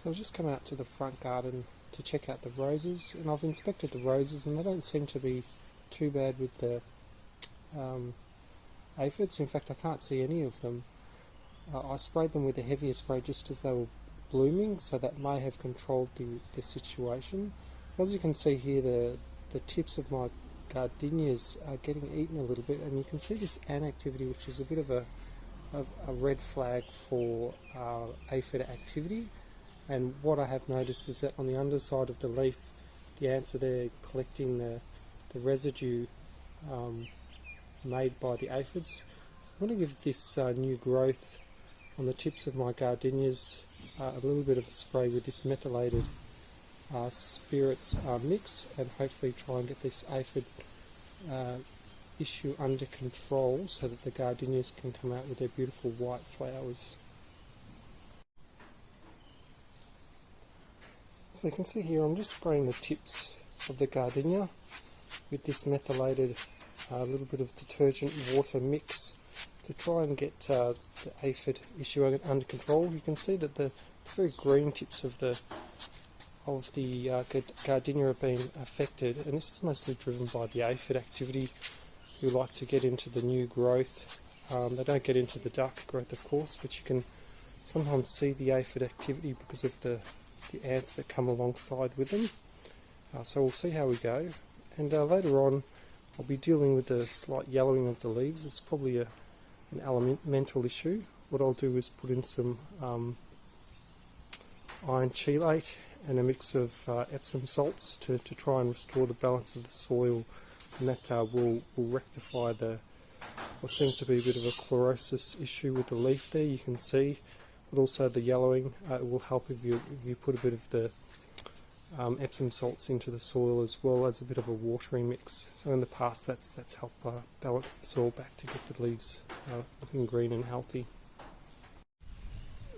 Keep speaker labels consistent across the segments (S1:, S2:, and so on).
S1: So I've just come out to the front garden to check out the roses, and I've inspected the roses and they don't seem to be too bad with the aphids. In fact, I can't see any of them. I sprayed them with a heavier spray just as they were blooming, so that may have controlled the situation. As you can see here, the tips of my gardenias are getting eaten a little bit, and you can see this ant activity, which is a bit of a red flag for aphid activity. And what I have noticed is that on the underside of the leaf, the ants are there collecting the residue made by the aphids. So I'm going to give this new growth on the tips of my gardenias a little bit of a spray with this methylated spirits mix, and hopefully try and get this aphid issue under control so that the gardenias can come out with their beautiful white flowers. So you can see here I'm just spraying the tips of the gardenia with this methylated little bit of detergent water mix to try and get the aphid issue under control. You can see that the very green tips of the gardenia are being affected, and this is mostly driven by the aphid activity who like to get into the new growth. They don't get into the dark growth, of course, but you can sometimes see the aphid activity because of the ants that come alongside with them. So we'll see how we go, and later on I'll be dealing with the slight yellowing of the leaves. It's probably an elemental issue. What I'll do is put in some iron chelate and a mix of Epsom salts to try and restore the balance of the soil, and that will rectify what seems to be a bit of a chlorosis issue with the leaf there, you can see, but also the yellowing. It will help if you put a bit of the Epsom salts into the soil as well as a bit of a watering mix. So in the past that's helped balance the soil back to get the leaves looking green and healthy.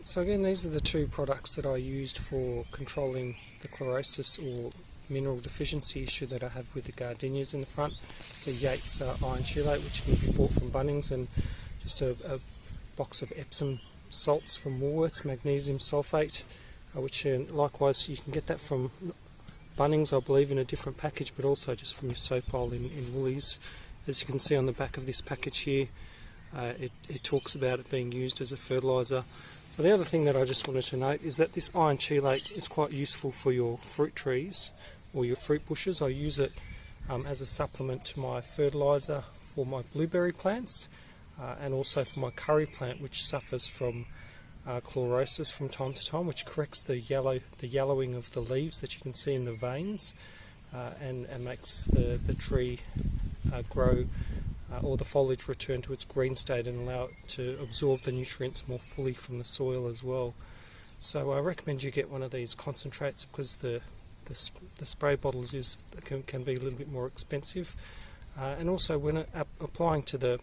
S1: So again, these are the two products that I used for controlling the chlorosis or mineral deficiency issue that I have with the gardenias in the front. So Yates iron chelate, which can be bought from Bunnings, and just a box of Epsom salts from Woolworths, magnesium sulfate, which likewise you can get that from Bunnings, I believe, in a different package, but also just from your soap bowl in Woolies. As you can see on the back of this package here, it talks about it being used as a fertiliser. So the other thing that I just wanted to note is that this iron chelate is quite useful for your fruit trees or your fruit bushes. I use it as a supplement to my fertiliser for my blueberry plants, and also for my curry plant, which suffers from chlorosis from time to time, which corrects the yellowing of the leaves that you can see in the veins, and makes the tree grow, or the foliage return to its green state and allow it to absorb the nutrients more fully from the soil as well. So I recommend you get one of these concentrates, because the spray bottles can be a little bit more expensive. And also when applying to the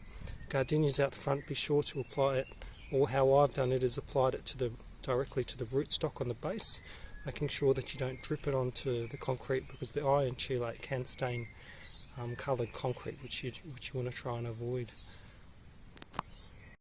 S1: gardenias out the front, be sure to apply it, or how I've done it is applied it directly to the rootstock on the base, making sure that you don't drip it onto the concrete, because the iron chelate can stain coloured concrete, which you want to try and avoid.